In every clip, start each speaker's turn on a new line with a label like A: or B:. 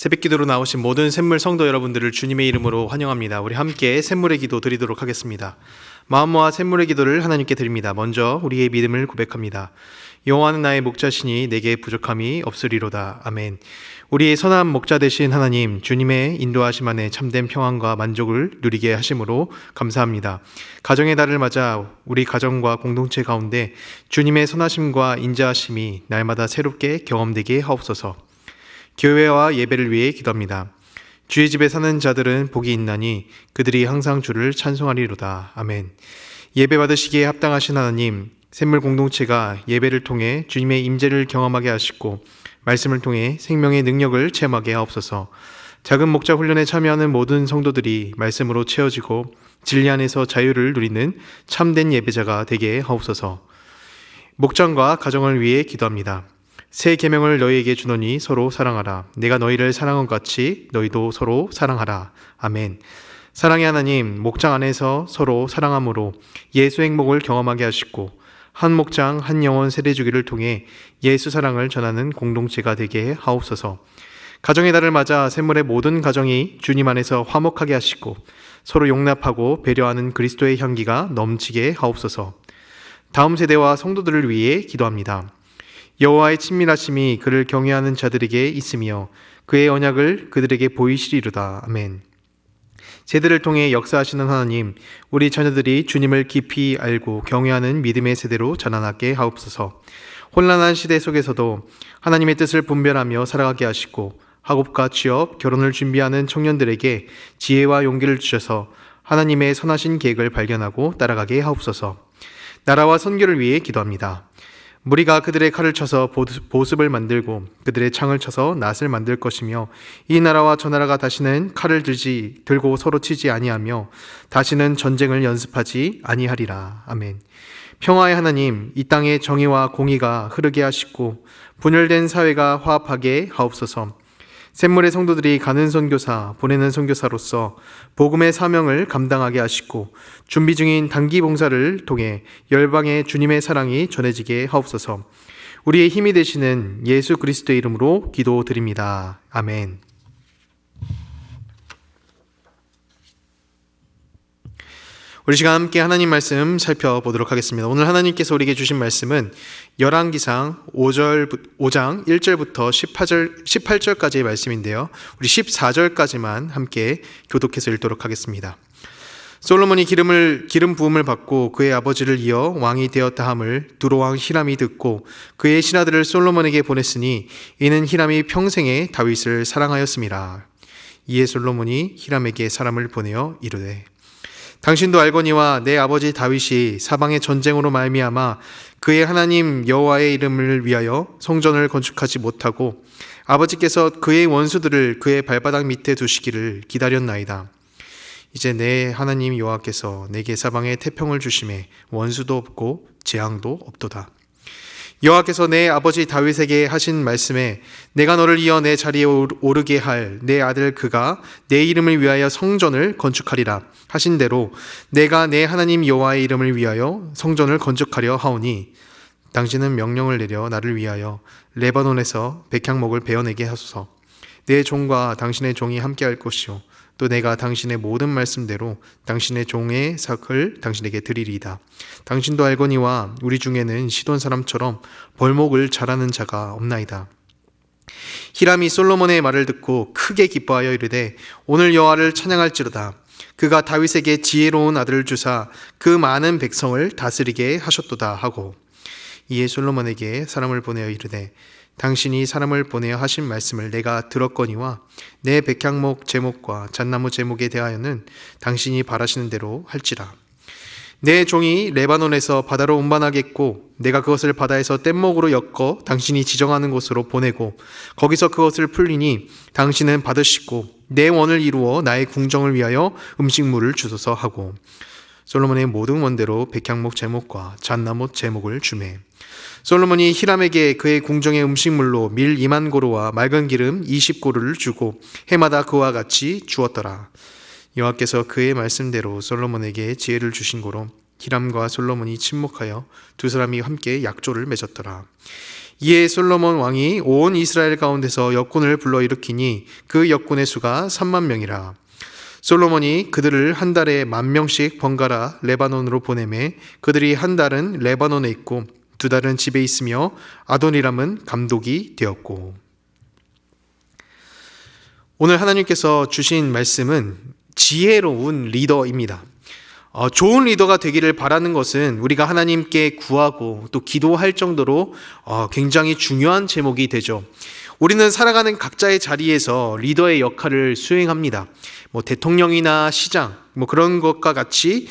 A: 새벽기도로 나오신 모든 샘물 성도 여러분들을 주님의 이름으로 환영합니다. 우리 함께 샘물의 기도 드리도록 하겠습니다. 마음 모아 샘물의 기도를 하나님께 드립니다. 먼저 우리의 믿음을 고백합니다. 여호와는 나의 목자시니 내게 부족함이 없으리로다. 아멘. 우리의 선한 목자 되신 하나님, 주님의 인도하심 안에 참된 평안과 만족을 누리게 하심으로 감사합니다. 가정의 달을 맞아 우리 가정과 공동체 가운데 주님의 선하심과 인자하심이 날마다 새롭게 경험되게 하옵소서. 교회와 예배를 위해 기도합니다. 주의 집에 사는 자들은 복이 있나니 그들이 항상 주를 찬송하리로다. 아멘. 예배 받으시기에 합당하신 하나님, 샘물 공동체가 예배를 통해 주님의 임재를 경험하게 하시고 말씀을 통해 생명의 능력을 체험하게 하옵소서. 작은 목자 훈련에 참여하는 모든 성도들이 말씀으로 채워지고 진리 안에서 자유를 누리는 참된 예배자가 되게 하옵소서. 목장과 가정을 위해 기도합니다. 새 계명을 너희에게 주노니 서로 사랑하라. 내가 너희를 사랑한 것 같이 너희도 서로 사랑하라. 아멘. 사랑의 하나님, 목장 안에서 서로 사랑함으로 예수 행복을 경험하게 하시고 한 목장 한 영혼 세대주기를 통해 예수 사랑을 전하는 공동체가 되게 하옵소서. 가정의 달을 맞아 샘물의 모든 가정이 주님 안에서 화목하게 하시고 서로 용납하고 배려하는 그리스도의 향기가 넘치게 하옵소서. 다음 세대와 성도들을 위해 기도합니다. 여호와의 친밀하심이 그를 경외하는 자들에게 있으며 그의 언약을 그들에게 보이시리로다. 아멘. 세대를 통해 역사하시는 하나님, 우리 자녀들이 주님을 깊이 알고 경외하는 믿음의 세대로 자라나게 하옵소서. 혼란한 시대 속에서도 하나님의 뜻을 분별하며 살아가게 하시고 학업과 취업, 결혼을 준비하는 청년들에게 지혜와 용기를 주셔서 하나님의 선하신 계획을 발견하고 따라가게 하옵소서. 나라와 선교를 위해 기도합니다. 무리가 그들의 칼을 쳐서 보습을 만들고 그들의 창을 쳐서 낫을 만들 것이며 이 나라와 저 나라가 다시는 칼을 들고 서로 치지 아니하며 다시는 전쟁을 연습하지 아니하리라. 아멘. 평화의 하나님, 이 땅에 정의와 공의가 흐르게 하시고 분열된 사회가 화합하게 하옵소서. 샘물의 성도들이 가는 선교사, 보내는 선교사로서 복음의 사명을 감당하게 하시고 준비 중인 단기 봉사를 통해 열방에 주님의 사랑이 전해지게 하옵소서. 우리의 힘이 되시는 예수 그리스도의 이름으로 기도드립니다. 아멘. 우리 시간 함께 하나님 말씀 살펴보도록 하겠습니다. 오늘 하나님께서 우리에게 주신 말씀은 열왕기상 5장 1절부터 18절까지의 말씀인데요. 우리 14절까지만 함께 교독해서 읽도록 하겠습니다. 솔로몬이 기름 부음을 받고 그의 아버지를 이어 왕이 되었다 함을 두로왕 히람이 듣고 그의 신하들을 솔로몬에게 보냈으니 이는 히람이 평생에 다윗을 사랑하였음이라. 이에 솔로몬이 히람에게 사람을 보내어 이르되 당신도 알거니와 내 아버지 다윗이 사방의 전쟁으로 말미암아 그의 하나님 여호와의 이름을 위하여 성전을 건축하지 못하고 아버지께서 그의 원수들을 그의 발바닥 밑에 두시기를 기다렸나이다. 이제 내 하나님 여호와께서 내게 사방에 태평을 주심에 원수도 없고 재앙도 없도다. 여호와께서 내 아버지 다윗에게 하신 말씀에 내가 너를 이어 내 자리에 오르게 할 내 아들 그가 내 이름을 위하여 성전을 건축하리라 하신 대로 내가 내 하나님 여호와의 이름을 위하여 성전을 건축하려 하오니 당신은 명령을 내려 나를 위하여 레바논에서 백향목을 베어내게 하소서. 내 종과 당신의 종이 함께할 것이요 또 내가 당신의 모든 말씀대로 당신의 종의 삭을 당신에게 드리리이다. 당신도 알거니와 우리 중에는 시돈 사람처럼 벌목을 잘하는 자가 없나이다. 히람이 솔로몬의 말을 듣고 크게 기뻐하여 이르되 오늘 여호와를 찬양할지로다. 그가 다윗에게 지혜로운 아들을 주사 그 많은 백성을 다스리게 하셨도다 하고 이에 솔로몬에게 사람을 보내어 이르되 당신이 사람을 보내어 하신 말씀을 내가 들었거니와 내 백향목 제목과 잣나무 제목에 대하여는 당신이 바라시는 대로 할지라. 내 종이 레바논에서 바다로 운반하겠고 내가 그것을 바다에서 뗏목으로 엮어 당신이 지정하는 곳으로 보내고 거기서 그것을 풀리니 당신은 받으시고 내 원을 이루어 나의 궁정을 위하여 음식물을 주소서 하고 솔로몬의 모든 원대로 백향목 제목과 잣나무 제목을 주매 솔로몬이 히람에게 그의 궁정의 음식물로 밀 2만 고루와 맑은 기름 20고루를 주고 해마다 그와 같이 주었더라. 여호와께서 그의 말씀대로 솔로몬에게 지혜를 주신 고로 히람과 솔로몬이 친목하여 두 사람이 함께 약조를 맺었더라. 이에 솔로몬 왕이 온 이스라엘 가운데서 역군을 불러일으키니 그 역군의 수가 3만 명이라. 솔로몬이 그들을 한 달에 10,000명씩 번갈아 레바논으로 보내매 그들이 한 달은 레바논에 있고 두 달은 집에 있으며 아도니람은 감독이 되었고. 오늘 하나님께서 주신 말씀은 지혜로운 리더입니다. 좋은 리더가 되기를 바라는 것은 우리가 하나님께 구하고 또 기도할 정도로 굉장히 중요한 제목이 되죠. 우리는 살아가는 각자의 자리에서 리더의 역할을 수행합니다. 대통령이나 시장 그런 것과 같이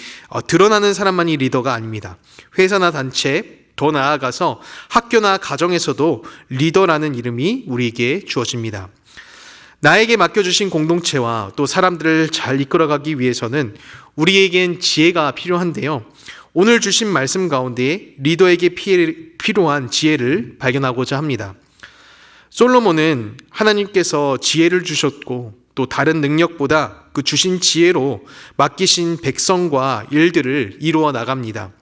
A: 드러나는 사람만이 리더가 아닙니다. 회사나 단체, 더 나아가서 학교나 가정에서도 리더라는 이름이 우리에게 주어집니다. 나에게 맡겨주신 공동체와 또 사람들을 잘 이끌어가기 위해서는 우리에겐 지혜가 필요한데요. 오늘 주신 말씀 가운데 리더에게 필요한 지혜를 발견하고자 합니다. 솔로몬은 하나님께서 지혜를 주셨고 또 다른 능력보다 그 주신 지혜로 맡기신 백성과 일들을 이루어 나갑니다.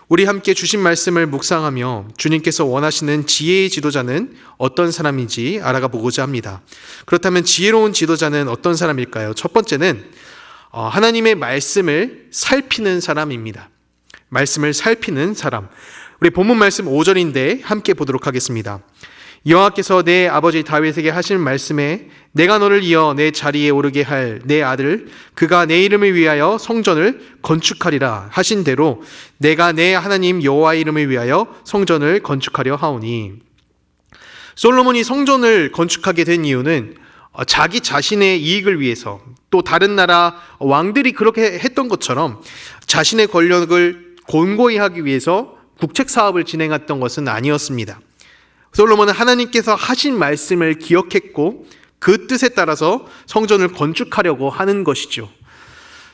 A: 우리 함께 주신 말씀을 묵상하며 주님께서 원하시는 지혜의 지도자는 어떤 사람인지 알아가 보고자 합니다. 그렇다면 지혜로운 지도자는 어떤 사람일까요? 첫 번째는 하나님의 말씀을 살피는 사람입니다. 말씀을 살피는 사람. 우리 본문 말씀 5절인데 함께 보도록 하겠습니다. 여호와께서 내 아버지 다윗에게 하신 말씀에 내가 너를 이어 내 자리에 오르게 할 내 아들 그가 내 이름을 위하여 성전을 건축하리라 하신 대로 내가 내 하나님 여호와의 이름을 위하여 성전을 건축하려 하오니. 솔로몬이 성전을 건축하게 된 이유는 자기 자신의 이익을 위해서 또 다른 나라 왕들이 그렇게 했던 것처럼 자신의 권력을 공고히 하기 위해서 국책 사업을 진행했던 것은 아니었습니다. 솔로몬은 하나님께서 하신 말씀을 기억했고 그 뜻에 따라서 성전을 건축하려고 하는 것이죠.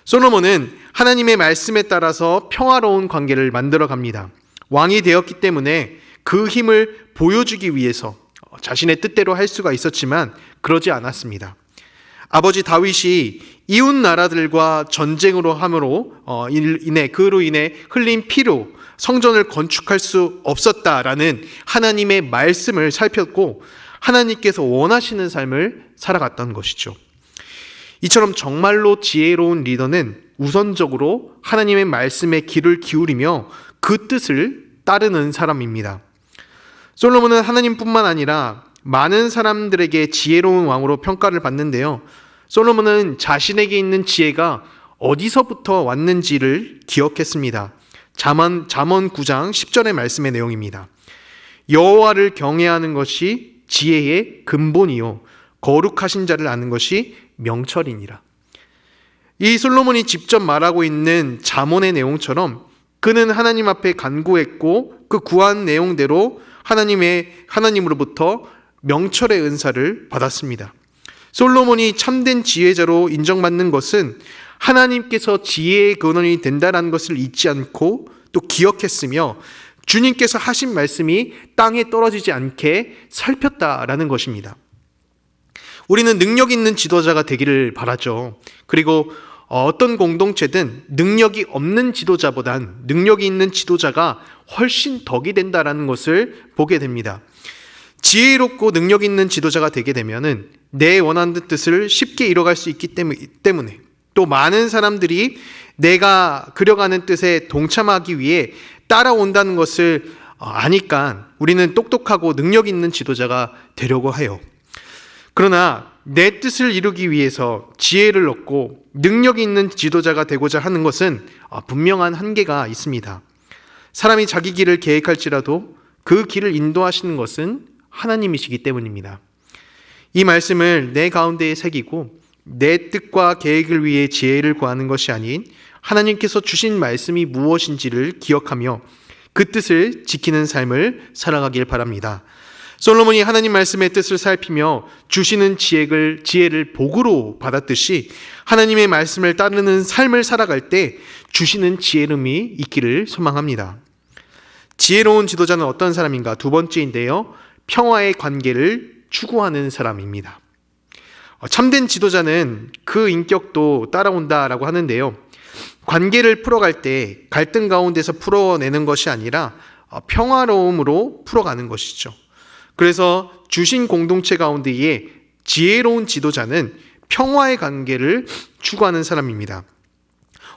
A: 솔로몬은 하나님의 말씀에 따라서 평화로운 관계를 만들어 갑니다. 왕이 되었기 때문에 그 힘을 보여주기 위해서 자신의 뜻대로 할 수가 있었지만 그러지 않았습니다. 아버지 다윗이 이웃 나라들과 전쟁으로 함으로 그로 인해 흘린 피로 성전을 건축할 수 없었다라는 하나님의 말씀을 살폈고 하나님께서 원하시는 삶을 살아갔던 것이죠. 이처럼 정말로 지혜로운 리더는 우선적으로 하나님의 말씀에 귀를 기울이며 그 뜻을 따르는 사람입니다. 솔로몬은 하나님뿐만 아니라 많은 사람들에게 지혜로운 왕으로 평가를 받는데요. 솔로몬은 자신에게 있는 지혜가 어디서부터 왔는지를 기억했습니다. 잠언 9장 10절의 말씀의 내용입니다. 여호와를 경외하는 것이 지혜의 근본이요 거룩하신 자를 아는 것이 명철이니라. 이 솔로몬이 직접 말하고 있는 잠언의 내용처럼 그는 하나님 앞에 간구했고 그 구한 내용대로 하나님으로부터 명철의 은사를 받았습니다. 솔로몬이 참된 지혜자로 인정받는 것은 하나님께서 지혜의 근원이 된다는 것을 잊지 않고 또 기억했으며 주님께서 하신 말씀이 땅에 떨어지지 않게 살폈다라는 것입니다. 우리는 능력 있는 지도자가 되기를 바라죠. 그리고 어떤 공동체든 능력이 없는 지도자보단 능력이 있는 지도자가 훨씬 덕이 된다라는 것을 보게 됩니다. 지혜롭고 능력 있는 지도자가 되게 되면은 내 원하는 뜻을 쉽게 이뤄갈 수 있기 때문에 또 많은 사람들이 내가 그려가는 뜻에 동참하기 위해 따라온다는 것을 아니까 우리는 똑똑하고 능력 있는 지도자가 되려고 해요. 그러나 내 뜻을 이루기 위해서 지혜를 얻고 능력이 있는 지도자가 되고자 하는 것은 분명한 한계가 있습니다. 사람이 자기 길을 계획할지라도 그 길을 인도하시는 것은 하나님이시기 때문입니다. 이 말씀을 내 가운데에 새기고 내 뜻과 계획을 위해 지혜를 구하는 것이 아닌 하나님께서 주신 말씀이 무엇인지를 기억하며 그 뜻을 지키는 삶을 살아가길 바랍니다. 솔로몬이 하나님 말씀의 뜻을 살피며 주시는 지혜를 복으로 받았듯이 하나님의 말씀을 따르는 삶을 살아갈 때 주시는 지혜름이 있기를 소망합니다. 지혜로운 지도자는 어떤 사람인가? 두 번째인데요. 평화의 관계를 추구하는 사람입니다. 참된 지도자는 그 인격도 따라온다라고 하는데요. 관계를 풀어갈 때 갈등 가운데서 풀어내는 것이 아니라 평화로움으로 풀어가는 것이죠. 그래서 주신 공동체 가운데에 지혜로운 지도자는 평화의 관계를 추구하는 사람입니다.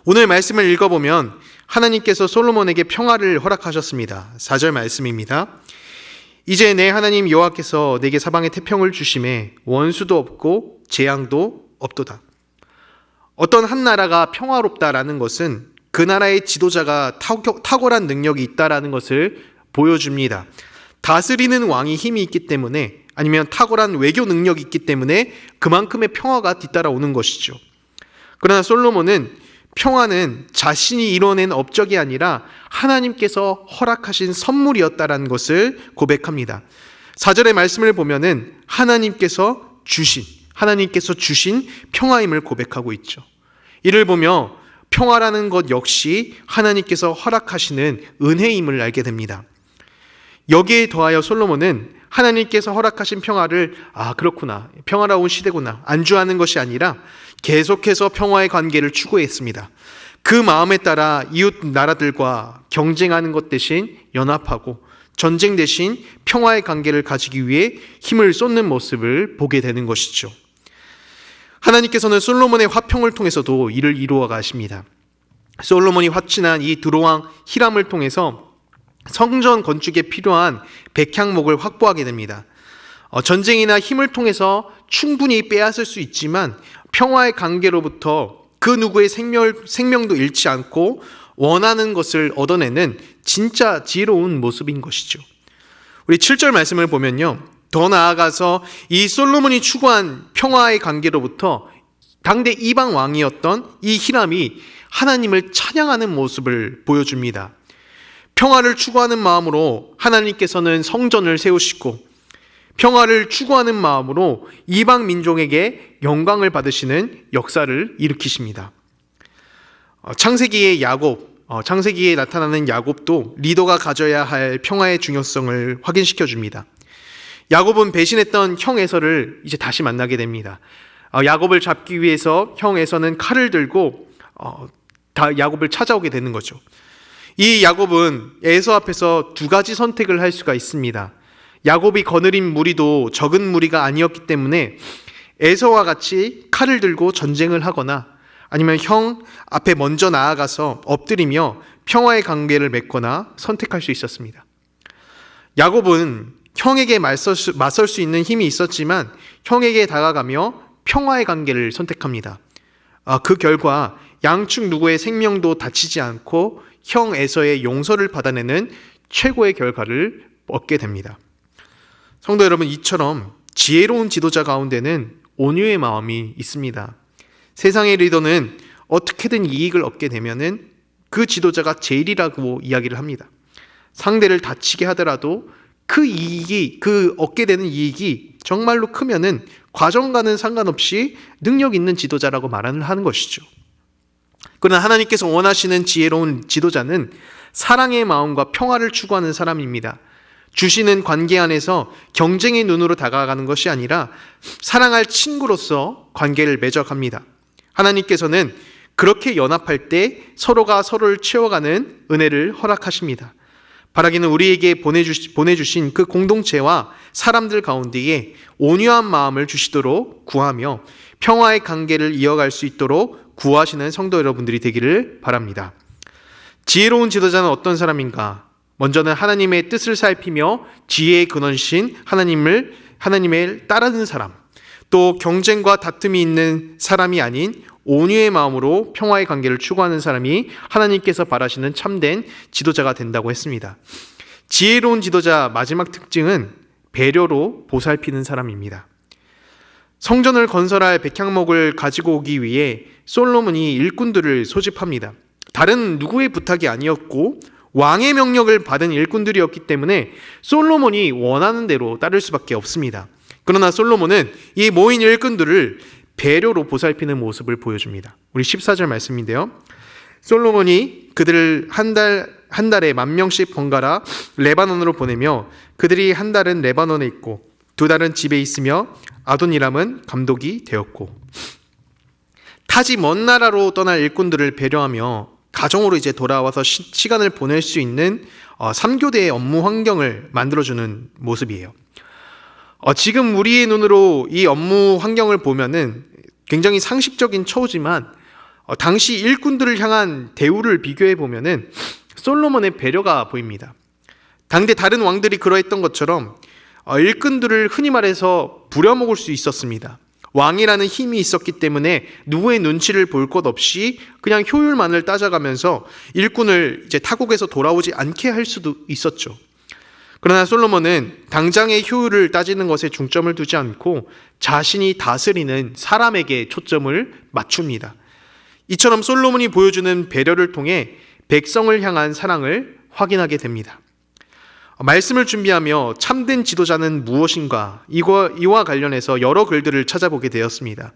A: 오늘 말씀을 읽어보면 하나님께서 솔로몬에게 평화를 허락하셨습니다. 4절 말씀입니다. 이제 내 하나님 여호와께서 내게 사방에 태평을 주심에 원수도 없고 재앙도 없도다. 어떤 한 나라가 평화롭다라는 것은 그 나라의 지도자가 탁월한 능력이 있다라는 것을 보여줍니다. 다스리는 왕이 힘이 있기 때문에, 아니면 탁월한 외교 능력이 있기 때문에 그만큼의 평화가 뒤따라오는 것이죠. 그러나 솔로몬은 평화는 자신이 이뤄낸 업적이 아니라 하나님께서 허락하신 선물이었다라는 것을 고백합니다. 4절의 말씀을 보면은 하나님께서 주신 평화임을 고백하고 있죠. 이를 보며 평화라는 것 역시 하나님께서 허락하시는 은혜임을 알게 됩니다. 여기에 더하여 솔로몬은 하나님께서 허락하신 평화를 그렇구나, 평화로운 시대구나 안주하는 것이 아니라 계속해서 평화의 관계를 추구했습니다. 그 마음에 따라 이웃 나라들과 경쟁하는 것 대신 연합하고 전쟁 대신 평화의 관계를 가지기 위해 힘을 쏟는 모습을 보게 되는 것이죠. 하나님께서는 솔로몬의 화평을 통해서도 이를 이루어 가십니다. 솔로몬이 화친한 이 두로왕 히람을 통해서 성전 건축에 필요한 백향목을 확보하게 됩니다. 전쟁이나 힘을 통해서 충분히 빼앗을 수 있지만 평화의 관계로부터 그 누구의 생명도 잃지 않고 원하는 것을 얻어내는 진짜 지혜로운 모습인 것이죠. 우리 7절 말씀을 보면요, 더 나아가서 이 솔로몬이 추구한 평화의 관계로부터 당대 이방 왕이었던 이 히람이 하나님을 찬양하는 모습을 보여줍니다. 평화를 추구하는 마음으로 하나님께서는 성전을 세우시고 평화를 추구하는 마음으로 이방 민족에게 영광을 받으시는 역사를 일으키십니다. 창세기에 나타나는 야곱도 리더가 가져야 할 평화의 중요성을 확인시켜 줍니다. 야곱은 배신했던 형 에서를 이제 다시 만나게 됩니다. 야곱을 잡기 위해서 형 에서는 칼을 들고 야곱을 찾아오게 되는 거죠. 이 야곱은 에서 앞에서 두 가지 선택을 할 수가 있습니다. 야곱이 거느린 무리도 적은 무리가 아니었기 때문에 에서와 같이 칼을 들고 전쟁을 하거나 아니면 형 앞에 먼저 나아가서 엎드리며 평화의 관계를 맺거나 선택할 수 있었습니다. 야곱은 형에게 맞설 수 있는 힘이 있었지만 형에게 다가가며 평화의 관계를 선택합니다. 그 결과 양측 누구의 생명도 다치지 않고 형 에서의 용서를 받아내는 최고의 결과를 얻게 됩니다. 성도 여러분, 이처럼 지혜로운 지도자 가운데는 온유의 마음이 있습니다. 세상의 리더는 어떻게든 이익을 얻게 되면은 그 지도자가 제일이라고 이야기를 합니다. 상대를 다치게 하더라도 그 얻게 되는 이익이 정말로 크면은 과정과는 상관없이 능력 있는 지도자라고 하는 것이죠. 그러나 하나님께서 원하시는 지혜로운 지도자는 사랑의 마음과 평화를 추구하는 사람입니다. 주시는 관계 안에서 경쟁의 눈으로 다가가는 것이 아니라 사랑할 친구로서 관계를 맺어갑니다. 하나님께서는 그렇게 연합할 때 서로가 서로를 채워가는 은혜를 허락하십니다. 바라기는 우리에게 보내주신 그 공동체와 사람들 가운데에 온유한 마음을 주시도록 구하며 평화의 관계를 이어갈 수 있도록 구하시는 성도 여러분들이 되기를 바랍니다. 지혜로운 지도자는 어떤 사람인가? 먼저는 하나님의 뜻을 살피며 지혜의 근원이신 하나님을 따르는 사람, 또 경쟁과 다툼이 있는 사람이 아닌 온유의 마음으로 평화의 관계를 추구하는 사람이 하나님께서 바라시는 참된 지도자가 된다고 했습니다. 지혜로운 지도자 마지막 특징은 배려로 보살피는 사람입니다. 성전을 건설할 백향목을 가지고 오기 위해 솔로몬이 일꾼들을 소집합니다. 다른 누구의 부탁이 아니었고 왕의 명령을 받은 일꾼들이었기 때문에 솔로몬이 원하는 대로 따를 수밖에 없습니다. 그러나 솔로몬은 이 모인 일꾼들을 배려로 보살피는 모습을 보여줍니다. 우리 14절 말씀인데요. 솔로몬이 그들을 한 달에 10,000명씩 번갈아 레바논으로 보내며 그들이 한 달은 레바논에 있고 두 달은 집에 있으며 아도니람은 감독이 되었고, 타지 먼 나라로 떠날 일꾼들을 배려하며 가정으로 이제 돌아와서 시간을 보낼 수 있는 3교대의 업무 환경을 만들어주는 모습이에요. 지금 우리의 눈으로 이 업무 환경을 보면은 굉장히 상식적인 처우지만 당시 일꾼들을 향한 대우를 비교해 보면은 솔로몬의 배려가 보입니다. 당대 다른 왕들이 그러했던 것처럼 일꾼들을 흔히 말해서 부려먹을 수 있었습니다. 왕이라는 힘이 있었기 때문에 누구의 눈치를 볼 것 없이 그냥 효율만을 따져가면서 일꾼을 이제 타국에서 돌아오지 않게 할 수도 있었죠. 그러나 솔로몬은 당장의 효율을 따지는 것에 중점을 두지 않고 자신이 다스리는 사람에게 초점을 맞춥니다. 이처럼 솔로몬이 보여주는 배려를 통해 백성을 향한 사랑을 확인하게 됩니다. 말씀을 준비하며 참된 지도자는 무엇인가 이와 관련해서 여러 글들을 찾아보게 되었습니다.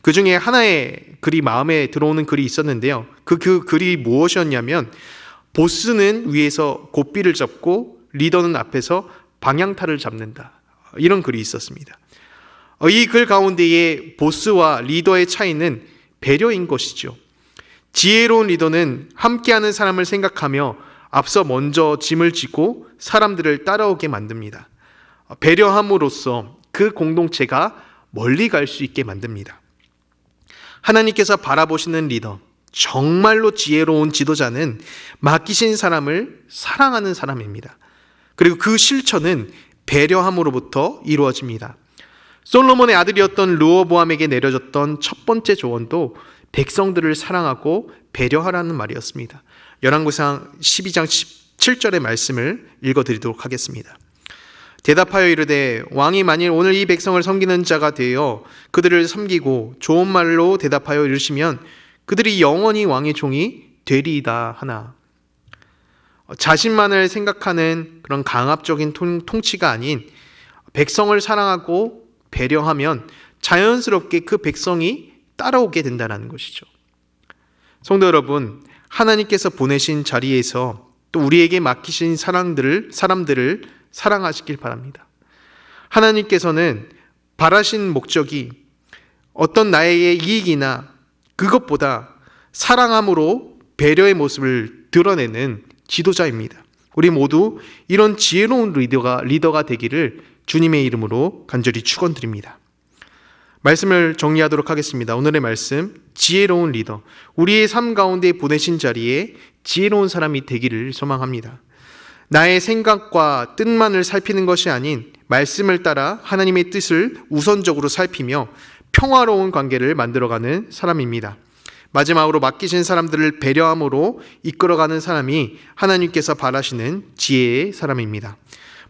A: 그 중에 하나의 글이 마음에 들어오는 글이 있었는데요. 그 글이 무엇이었냐면 보스는 위에서 고삐를 잡고 리더는 앞에서 방향타를 잡는다. 이런 글이 있었습니다. 이 글 가운데의 보스와 리더의 차이는 배려인 것이죠. 지혜로운 리더는 함께하는 사람을 생각하며 앞서 먼저 짐을 지고 사람들을 따라오게 만듭니다. 배려함으로써 그 공동체가 멀리 갈 수 있게 만듭니다. 하나님께서 바라보시는 리더, 정말로 지혜로운 지도자는 맡기신 사람을 사랑하는 사람입니다. 그리고 그 실천은 배려함으로부터 이루어집니다. 솔로몬의 아들이었던 르호보암에게 내려졌던 첫 번째 조언도 백성들을 사랑하고 배려하라는 말이었습니다. 열왕기상 12장 17절의 말씀을 읽어드리도록 하겠습니다. 대답하여 이르되 왕이 만일 오늘 이 백성을 섬기는 자가 되어 그들을 섬기고 좋은 말로 대답하여 이르시면 그들이 영원히 왕의 종이 되리이다 하나. 자신만을 생각하는 그런 강압적인 통치가 아닌 백성을 사랑하고 배려하면 자연스럽게 그 백성이 따라오게 된다는 것이죠. 성도 여러분, 하나님께서 보내신 자리에서 또 우리에게 맡기신 사람들을 사랑하시길 바랍니다. 하나님께서는 바라신 목적이 어떤 나의 이익이나 그것보다 사랑함으로 배려의 모습을 드러내는 지도자입니다. 우리 모두 이런 지혜로운 리더가 되기를 주님의 이름으로 간절히 축원드립니다. 말씀을 정리하도록 하겠습니다. 오늘의 말씀, 지혜로운 리더. 우리의 삶 가운데 보내신 자리에 지혜로운 사람이 되기를 소망합니다. 나의 생각과 뜻만을 살피는 것이 아닌 말씀을 따라 하나님의 뜻을 우선적으로 살피며 평화로운 관계를 만들어가는 사람입니다. 마지막으로 맡기신 사람들을 배려함으로 이끌어가는 사람이 하나님께서 바라시는 지혜의 사람입니다.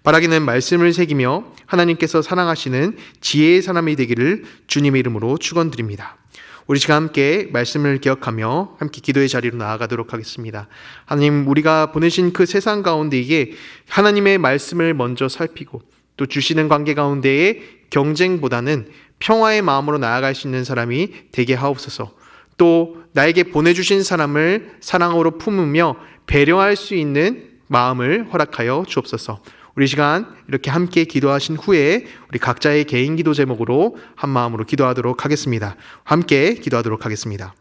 A: 바라기는 말씀을 새기며 하나님께서 사랑하시는 지혜의 사람이 되기를 주님의 이름으로 축원드립니다. 우리 시간 함께 말씀을 기억하며 함께 기도의 자리로 나아가도록 하겠습니다. 하나님, 우리가 보내신 그 세상 가운데에 하나님의 말씀을 먼저 살피고 또 주시는 관계 가운데에 경쟁보다는 평화의 마음으로 나아갈 수 있는 사람이 되게 하옵소서. 또 나에게 보내주신 사람을 사랑으로 품으며 배려할 수 있는 마음을 허락하여 주옵소서. 우리 시간 이렇게 함께 기도하신 후에 우리 각자의 개인 기도 제목으로 한 마음으로 기도하도록 하겠습니다. 함께 기도하도록 하겠습니다.